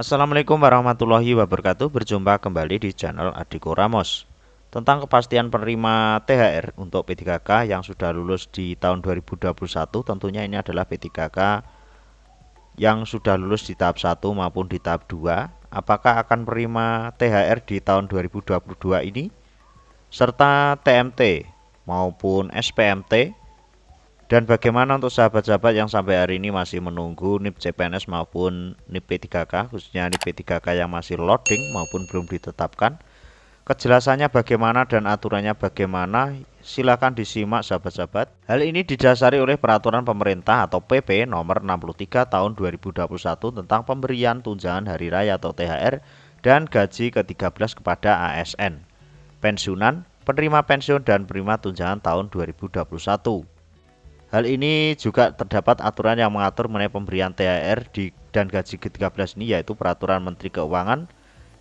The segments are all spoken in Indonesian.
Assalamualaikum warahmatullahi wabarakatuh. Berjumpa kembali di channel Adiko Ramos tentang kepastian penerima THR untuk P3K yang sudah lulus di tahun 2021. Tentunya ini adalah P3K yang sudah lulus di tahap 1 maupun di tahap 2. Apakah akan menerima THR di tahun 2022 ini serta TMT maupun SPMT? Dan bagaimana untuk sahabat-sahabat yang sampai hari ini masih menunggu NIP CPNS maupun NIP P3K, khususnya NIP P3K yang masih loading maupun belum ditetapkan? Kejelasannya bagaimana dan aturannya bagaimana? Silakan disimak sahabat-sahabat. Hal ini didasari oleh peraturan pemerintah atau PP nomor 63 tahun 2021 tentang pemberian tunjangan hari raya atau THR dan gaji ke-13 kepada ASN, pensiunan, penerima pensiun dan penerima tunjangan tahun 2021. Hal ini juga terdapat aturan yang mengatur mengenai pemberian THR dan gaji ke-13 ini, yaitu Peraturan Menteri Keuangan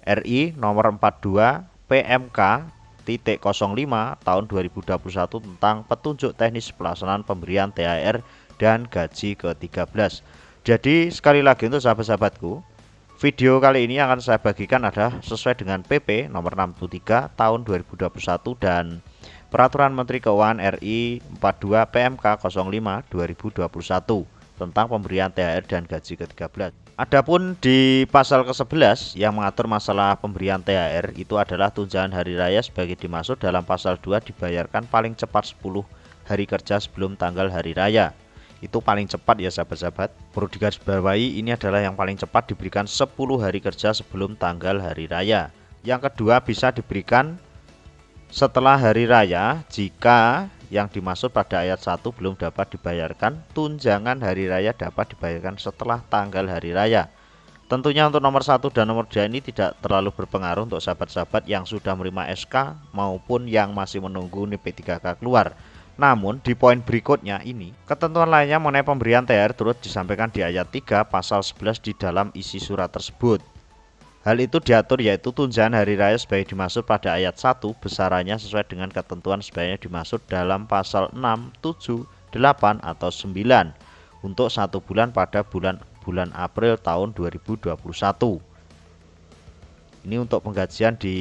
RI nomor 42 PMK-05 tahun 2021 tentang petunjuk teknis pelaksanaan pemberian THR dan gaji ke-13. Jadi sekali lagi untuk sahabat-sahabatku, video kali ini yang akan saya bagikan adalah sesuai dengan PP nomor 63 tahun 2021 dan Peraturan Menteri Keuangan RI 42 PMK 05 2021 tentang pemberian THR dan gaji ke-13. Adapun di pasal ke-11 yang mengatur masalah pemberian THR itu adalah tunjangan hari raya sebagai dimaksud dalam pasal 2 dibayarkan paling cepat 10 hari kerja sebelum tanggal hari raya. Itu paling cepat ya sahabat-sahabat. Perlu digarisbawahi, ini adalah yang paling cepat diberikan 10 hari kerja sebelum tanggal hari raya. Yang kedua bisa diberikan setelah hari raya jika yang dimaksud pada ayat 1 belum dapat dibayarkan. Tunjangan hari raya dapat dibayarkan setelah tanggal hari raya. Tentunya untuk nomor 1 dan nomor 2 ini tidak terlalu berpengaruh untuk sahabat-sahabat yang sudah menerima SK maupun yang masih menunggu NIP P3K keluar. Namun di poin berikutnya ini, ketentuan lainnya mengenai pemberian THR turut disampaikan di ayat 3 pasal 11 di dalam isi surat tersebut. Hal itu diatur yaitu tunjangan hari raya sebagai dimaksud pada ayat 1 besarannya sesuai dengan ketentuan sebagai dimaksud dalam pasal 6, 7, 8, atau 9 untuk 1 bulan pada bulan April tahun 2021. Ini untuk penggajian di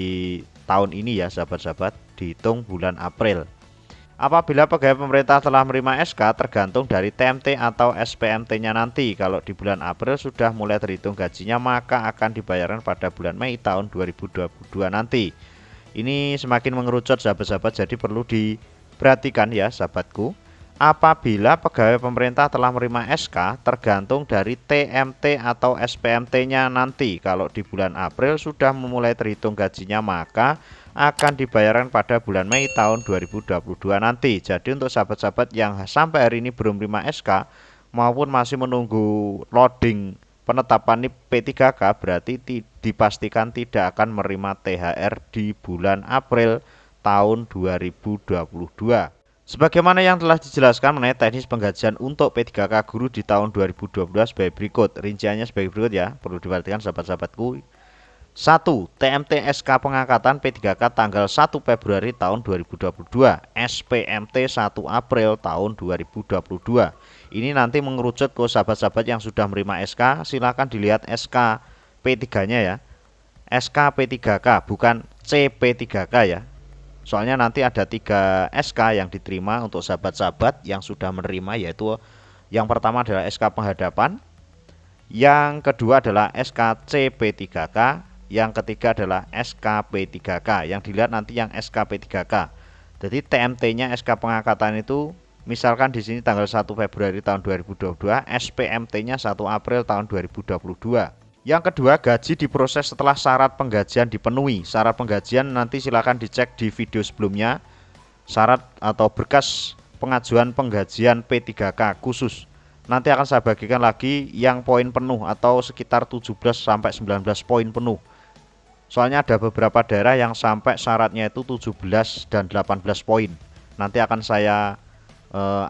tahun ini ya sahabat-sahabat, dihitung bulan April. Apabila pegawai pemerintah telah menerima SK tergantung dari TMT atau SPMT-nya nanti. Kalau di bulan April sudah mulai terhitung gajinya, maka akan dibayarkan pada bulan Mei tahun 2022 nanti. Ini semakin mengerucut sahabat-sahabat, jadi perlu diperhatikan ya sahabatku. Apabila pegawai pemerintah telah menerima SK tergantung dari TMT atau SPMT-nya nanti. Kalau di bulan April sudah memulai terhitung gajinya, maka akan dibayarkan pada bulan Mei tahun 2022 nanti. Jadi untuk sahabat-sahabat yang sampai hari ini belum menerima SK maupun masih menunggu loading penetapan NIP P3K, berarti dipastikan tidak akan menerima THR di bulan April tahun 2022. Sebagaimana yang telah dijelaskan mengenai teknis penggajian untuk P3K guru di tahun 2022 sebagai berikut. Rinciannya sebagai berikut ya, perlu diperhatikan sahabat-sahabatku. 1. TMT SK pengangkatan P3K tanggal 1 Februari tahun 2022, SPMT 1 April tahun 2022. Ini nanti mengerucut ke sahabat-sahabat yang sudah menerima SK. Silakan dilihat SK P3-nya ya. SK P3K bukan CP3K ya. Soalnya nanti ada 3 SK yang diterima untuk sahabat-sahabat yang sudah menerima, yaitu yang pertama adalah SK penghadapan, yang kedua adalah SK CP3K, yang ketiga adalah SKP3K. Yang dilihat nanti yang SKP3K. Jadi TMT-nya SK pengangkatan itu misalkan di sini tanggal 1 Februari tahun 2022, SPMT-nya 1 April tahun 2022. Yang kedua, gaji diproses setelah syarat penggajian dipenuhi. Syarat penggajian nanti silakan dicek di video sebelumnya. Syarat atau berkas pengajuan penggajian P3K khusus. Nanti akan saya bagikan lagi yang poin penuh atau sekitar 17 sampai 19 poin penuh. Soalnya ada beberapa daerah yang sampai syaratnya itu 17 dan 18 poin. Nanti akan saya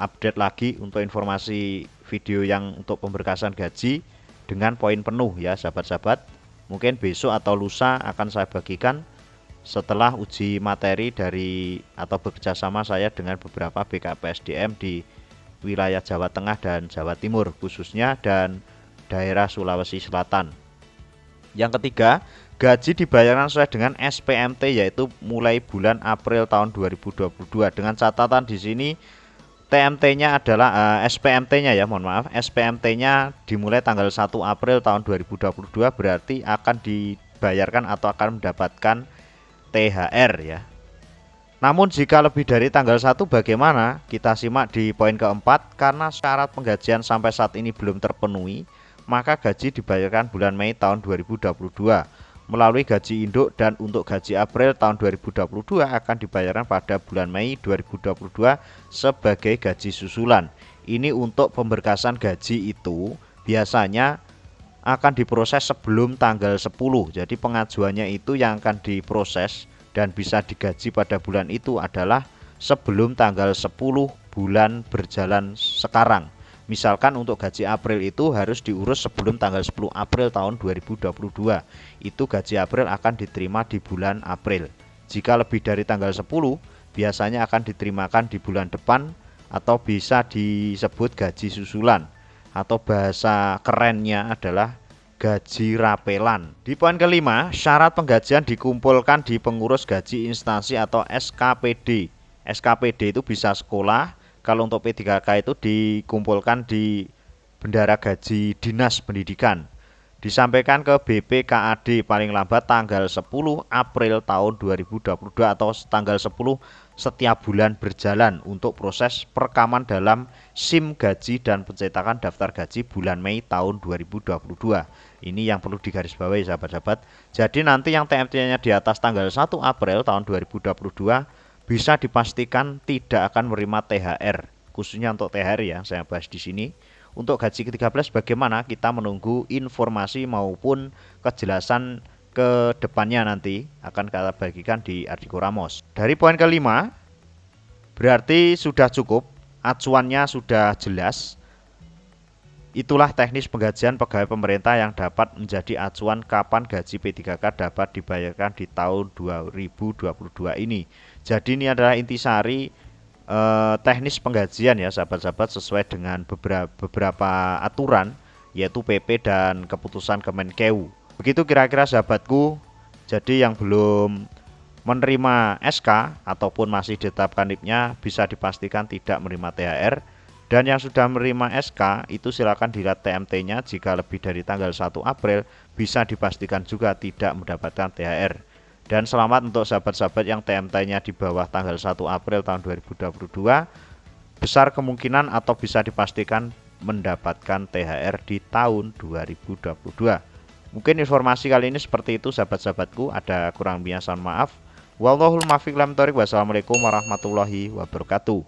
update lagi untuk informasi video yang untuk pemberkasan gaji dengan poin penuh ya sahabat-sahabat. Mungkin besok atau lusa akan saya bagikan setelah uji materi dari atau bekerjasama saya dengan beberapa BKPSDM di wilayah Jawa Tengah dan Jawa Timur khususnya, dan daerah Sulawesi Selatan. Yang ketiga, gaji dibayarkan sesuai dengan SPMT, yaitu mulai bulan April tahun 2022. Dengan catatan di sini TMT-nya adalah SPMT-nya ya, mohon maaf, SPMT-nya dimulai tanggal 1 April tahun 2022, berarti akan dibayarkan atau akan mendapatkan THR ya. Namun jika lebih dari tanggal 1 bagaimana? Kita simak di poin keempat. Karena syarat penggajian sampai saat ini belum terpenuhi, maka gaji dibayarkan bulan Mei tahun 2022 melalui gaji induk, dan untuk gaji April tahun 2022 akan dibayarkan pada bulan Mei 2022 sebagai gaji susulan. Ini untuk pemberkasan gaji itu biasanya akan diproses sebelum tanggal 10. Jadi pengajuannya itu yang akan diproses dan bisa digaji pada bulan itu adalah sebelum tanggal 10 bulan berjalan sekarang. Misalkan untuk gaji April itu harus diurus sebelum tanggal 10 April tahun 2022. Itu gaji April akan diterima di bulan April. Jika lebih dari tanggal 10 biasanya akan diterimakan di bulan depan, atau bisa disebut gaji susulan, atau bahasa kerennya adalah gaji rapelan. Di poin kelima, syarat penggajian dikumpulkan di pengurus gaji instansi atau SKPD. SKPD itu bisa sekolah, kalau untuk P3K itu dikumpulkan di Bendara Gaji Dinas Pendidikan. Disampaikan ke BPKAD paling lambat tanggal 10 April tahun 2022 atau tanggal 10 setiap bulan berjalan untuk proses perekaman dalam SIM gaji dan pencetakan daftar gaji bulan Mei tahun 2022. Ini yang perlu digarisbawahi sahabat-sahabat. Jadi nanti yang TMT-nya di atas tanggal 1 April tahun 2022 bisa dipastikan tidak akan menerima THR. Khususnya untuk THR ya, saya bahas di sini. Untuk gaji ke-13 bagaimana? Kita menunggu informasi maupun kejelasan ke depannya, nanti akan kita bagikan di Ardhiko Ramos. Dari poin kelima, berarti sudah cukup, acuannya sudah jelas. Itulah teknis penggajian pegawai pemerintah yang dapat menjadi acuan kapan gaji P3K dapat dibayarkan di tahun 2022 ini. Jadi ini adalah intisari teknis penggajian ya sahabat-sahabat, sesuai dengan beberapa aturan, yaitu PP dan keputusan Kemenkeu. Begitu kira-kira sahabatku. Jadi yang belum menerima SK ataupun masih ditetapkan NIP-nya bisa dipastikan tidak menerima THR. Dan yang sudah menerima SK itu silakan dilihat TMT-nya, jika lebih dari tanggal 1 April bisa dipastikan juga tidak mendapatkan THR. Dan selamat untuk sahabat-sahabat yang TMT-nya di bawah tanggal 1 April tahun 2022, besar kemungkinan atau bisa dipastikan mendapatkan THR di tahun 2022. Mungkin informasi kali ini seperti itu sahabat-sahabatku, ada kurang lebihnya mohon maaf. Wallahul muwaffiq ila aqwamit thoriq. Wassalamualaikum warahmatullahi wabarakatuh.